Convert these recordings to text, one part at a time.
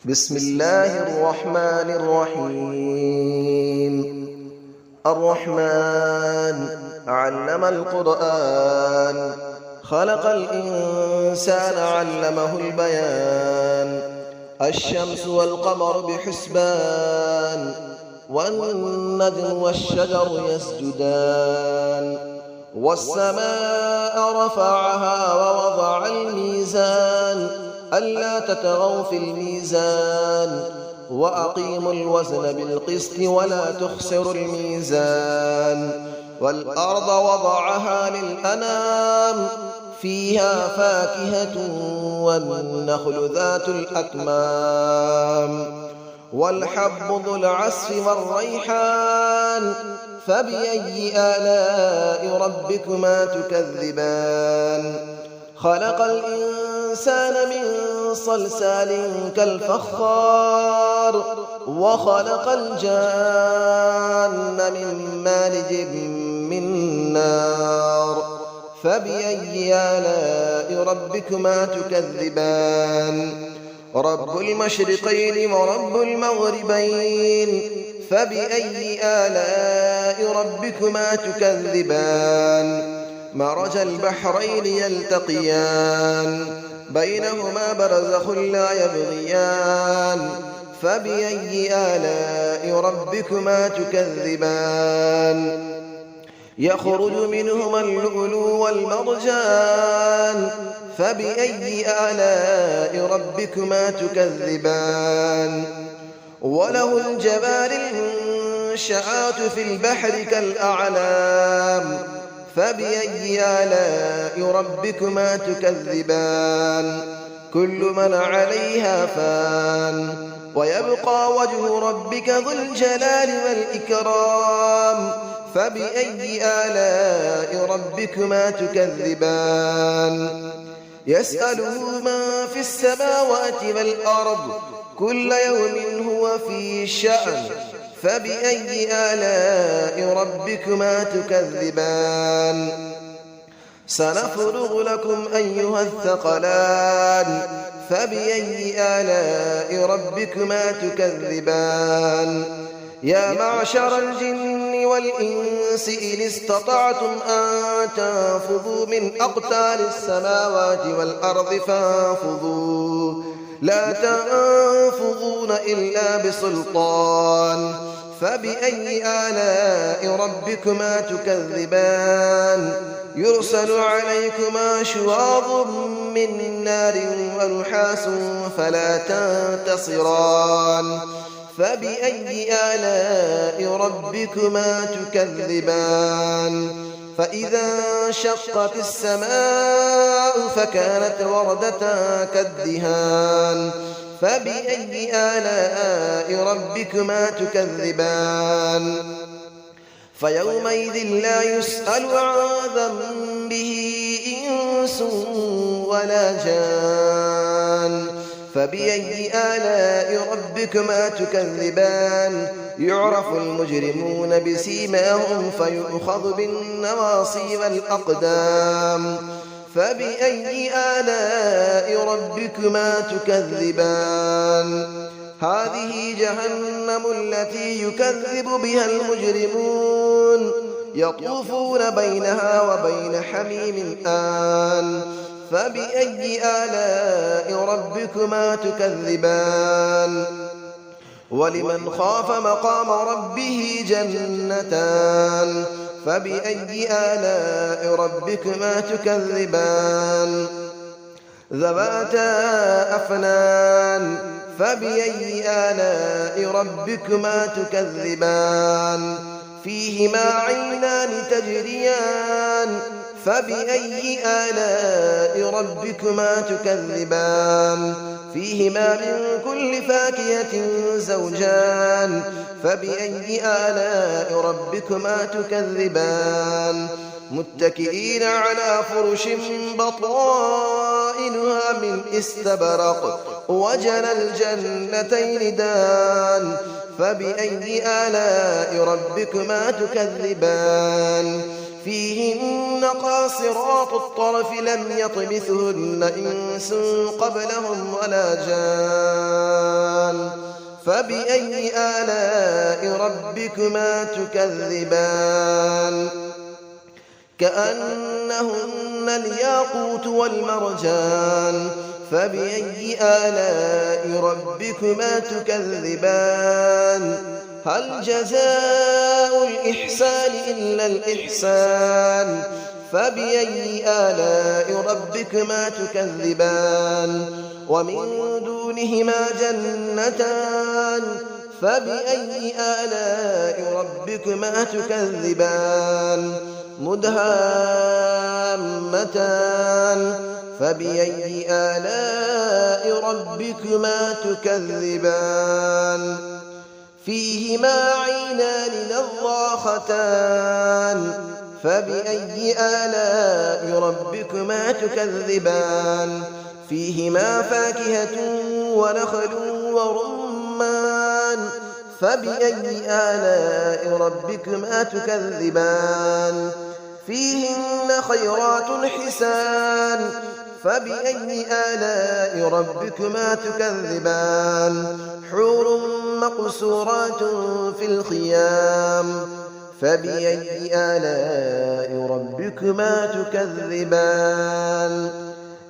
بسم الله الرحمن الرحيم. الرحمن علم القرآن، خلق الإنسان علمه البيان. الشمس والقمر بحسبان، والنجم والشجر يسجدان. والسماء رفعها ووضع الميزان، ألا تطغوا في الميزان، وأقيموا الوزن بالقسط ولا تخسروا الميزان. والأرض وضعها للأنام، فيها فاكهة والنخل ذات الأكمام، والحب ذو العصف والريحان. فبأي آلاء ربكما تكذبان؟ خلق الإنسان من صلصال كالفخار، وخلق الجان من مارج من نار. فبأي آلاء ربكما تكذبان؟ رب المشرقين ورب المغربين. فبأي آلاء ربكما تكذبان؟ مرج البحرين يلتقيان، بينهما برزخ لا يبغيان. فبأي آلاء ربكما تكذبان؟ يخرج منهما اللؤلؤ والمرجان. فبأي آلاء ربكما تكذبان؟ وله الجوار المنشآت في البحر كالأعلام. فبأي آلاء ربكما تكذبان؟ كل من عليها فان، ويبقى وجه ربك ذو الجلال والإكرام. فبأي آلاء ربكما تكذبان؟ يسأله من في السماوات والأرض، كل يوم هو في شأن. فبأي آلاء ربكما تكذبان؟ سنفرغ لكم أيها الثقلان. فبأي آلاء ربكما تكذبان؟ يا معشر الجن والإنس إن استطعتم أن تنفذوا من أقطار السماوات والأرض فانفذوا، لا تنفذون إلا بسلطان. فبأي آلاء ربكما تكذبان؟ يرسل عليكما شواظ من نار ونحاس فلا تنتصران. فبأي آلاء ربكما تكذبان؟ فإذا انشقت السماء فكانت وردة كالدهان. فبأي آلاء ربكما تكذبان؟ فيومئذ لا يسأل عن ذنبه إنس ولا جان. فبأي آلاء ربكما تكذبان؟ يعرف المجرمون بسيماهم فيؤخذ بالنواصي والأقدام. فبأي آلاء ربكما تكذبان؟ هذه جهنم التي يكذب بها المجرمون، يطوفون بينها وبين حميم آن. فبأي آلاء ربكما تكذبان؟ ولمن خاف مقام ربه جنتان. فبأي آلاء ربكما تكذبان؟ ذواتا أفنان. فبأي آلاء ربكما تكذبان؟ فيهما عينان تجريان. فبأي آلاء ربكما تكذبان؟ فيهما من كل فاكهة زوجان. فبأي آلاء ربكما تكذبان؟ متكئين على فرش بطائنها من استبرق، وجنى الجنتين دان. فبأي آلاء ربكما تكذبان؟ فيهن قاصرات الطرف لم يطمثهن إنس قبلهم ولا جان. فبأي آلاء ربكما تكذبان كأنهن الياقوت والمرجان فبأي آلاء ربكما تكذبان هل جزاء الإحسان إلا الإحسان فبأي آلاء ربكما تكذبان ومن دونهما جنتان فبأي آلاء ربكما تكذبان مدهامتان فبأي آلاء ربكما تكذبان فيهما عينان نضاختان فبأي آلاء ربكما تكذبان فيهما فاكهة ونخل ورمان فبأي آلاء ربكما تكذبان فيهن خيرات حسان فبأي آلاء ربكما تكذبان حور مقصورات في الخيام فبأي آلاء ربكما تكذبان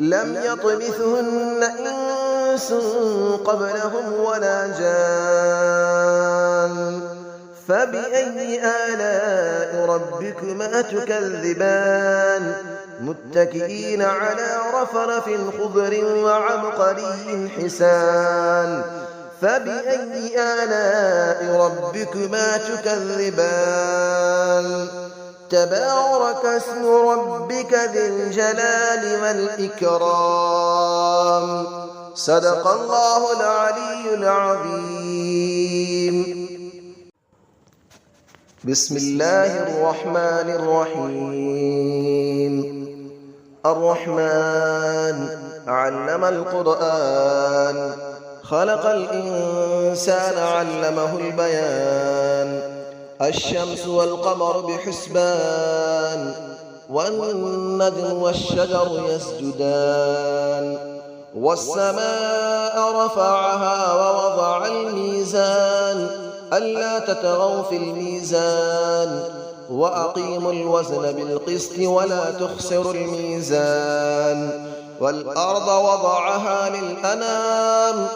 لم يطمثهن إنس قبلهم ولا جان فبأي آلاء ربكما تكذبان متكئين على رفرف خضر وعبقري حسان فبأي آلاء ربكما تكذبان تبارك اسم ربك ذي الجلال والإكرام صدق الله العلي العظيم بسم الله الرحمن الرحيم الرحمن علم القرآن خلق الإنسان علمه البيان الشمس والقمر بحسبان والنجم والشجر يسجدان والسماء رفعها ووضع الميزان ألا تطغوا في الميزان وأقيموا الوزن بالقسط ولا تخسروا الميزان والأرض وضعها للأنام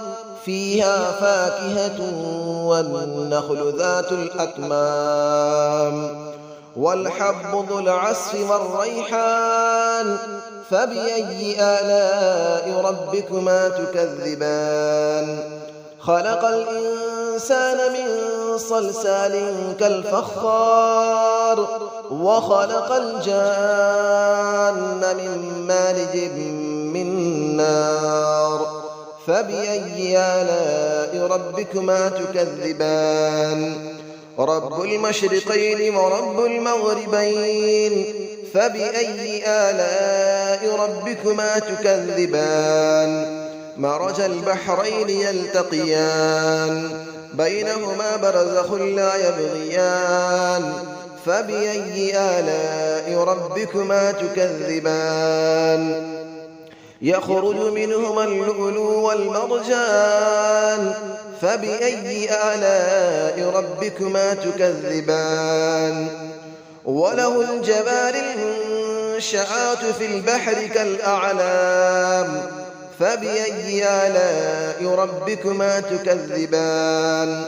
فيها فاكهة والنخل ذات الأكمام والحب ذو العصف والريحان فبأي آلاء ربكما تكذبان خلق الإنسان من صلصال كالفخار وخلق الجان من مارج من نار فبأي آلاء ربكما تكذبان رب المشرقين ورب المغربين فبأي آلاء ربكما تكذبان مرج البحرين يلتقيان بينهما برزخ لا يبغيان فبأي آلاء ربكما تكذبان يخرج منهما اللؤلؤ والمرجان فبأي آلاء ربكما تكذبان وله الجبال المنشآت في البحر كالأعلام فبأي آلاء ربكما تكذبان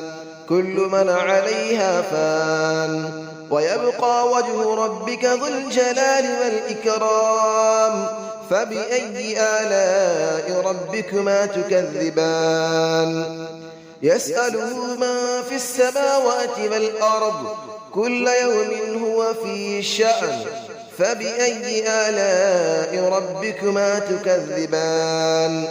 كل من عليها فان ويبقى وجه ربك ذو الجلال والإكرام فبأي آلاء ربكما تكذبان يسأله من في السماوات والأرض كل يوم هو في شأن فبأي آلاء ربكما تكذبان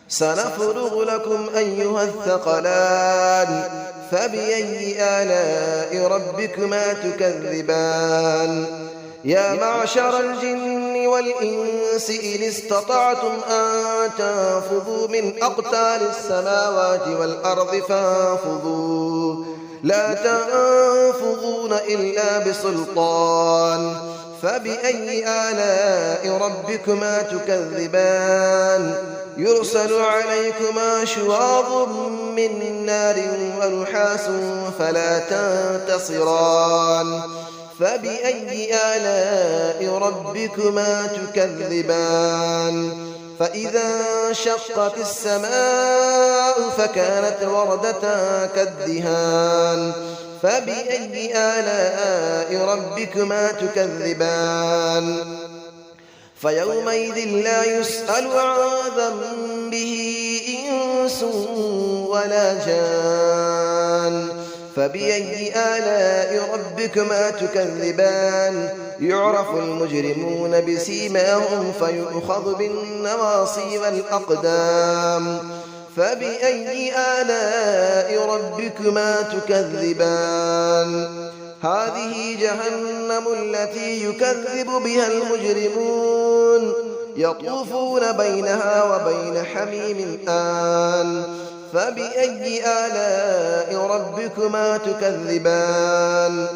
سنفرغ لكم أيها الثقلان فبأي آلاء ربكما تكذبان يا معشر الجن والإنس إن استطعتم أن تنفذوا من أقطار السماوات والأرض فانفذوا لا تنفذون إلا بسلطان فبأي آلاء ربكما تكذبان يرسل عليكما شواظ من نار ونحاس فلا تنتصران فبأي آلاء ربكما تكذبان فإذا انشقت السماء فكانت وردة كالدهان فبأي آلاء ربكما تكذبان فيومئذ لا يسأل عن ذنبه إنس ولا جان فبأي آلاء ربكما تكذبان يعرف المجرمون بسيماهم فيؤخذ بالنواصي والأقدام فبأي آلاء ربكما تكذبان هذه جهنم التي يكذب بها المجرمون يطوفون بينها وبين حميم آن فبأي آلاء ربكما تكذبان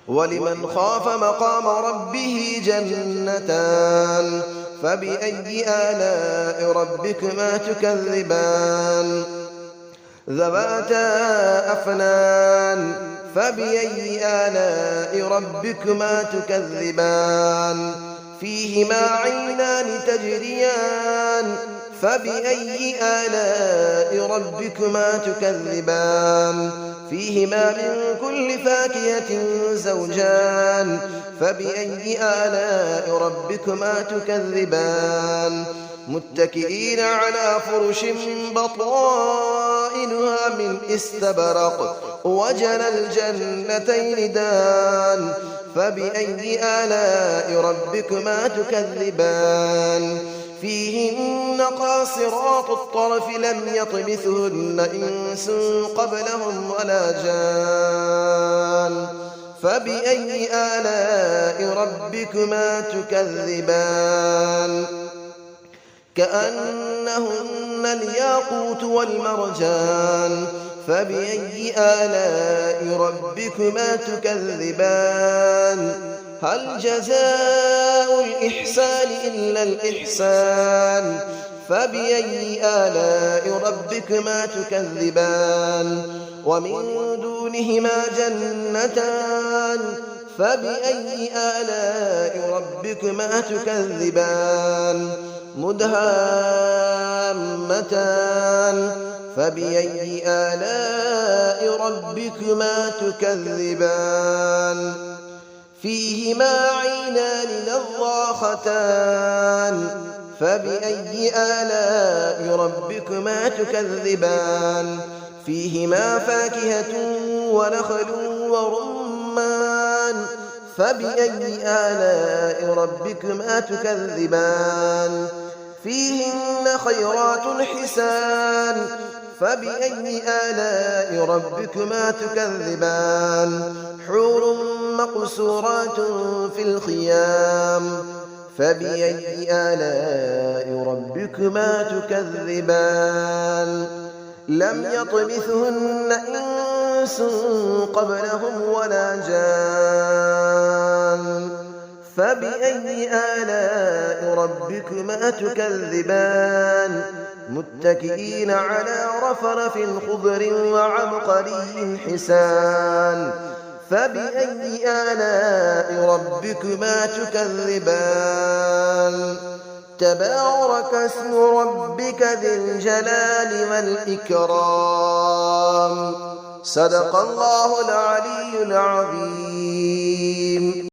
ولمن خاف مقام ربه جنتان فبأي آلاء ربكما تكذبان ذواتا أفنان فبأي آلاء ربكما تكذبان فيهما عينان تجريان فبأي آلاء ربكما تكذبان فيهما من كل فاكهة زوجان فبأي آلاء ربكما تكذبان متكئين على فرش بطائنها من استبرق وجنى الجنتين دان فبأي آلاء ربكما تكذبان فيهن قاصرات الطرف لم يطمثهن إنس قبلهم ولا جان فبأي آلاء ربكما تكذبان كأنهن الياقوت والمرجان فبأي آلاء ربكما تكذبان هل جزاء الإحسان إلا الإحسان فبأي آلاء ربكما تكذبان ومن دونهما جنتان فبأي آلاء ربكما تكذبان مدهامتان فبأي آلاء ربكما تكذبان فيهما عينان نضاختان فبأي آلاء ربكما تكذبان فيهما فاكهة ونخل ورمان فبأي آلاء ربكما تكذبان فيهن خيرات حسان فبأي آلاء ربكما تكذبان حور مقصورات في الخيام فبأي آلاء ربكما تكذبان لم يطمثهن إنس قبلهم ولا جان فبأي آلاء ربكما تكذبان متكئين على رفرف خضر وعبقري حسان فبأي آلاء ربكما تكذبان تبارك اسم ربك ذي الجلال والإكرام صدق الله العلي العظيم.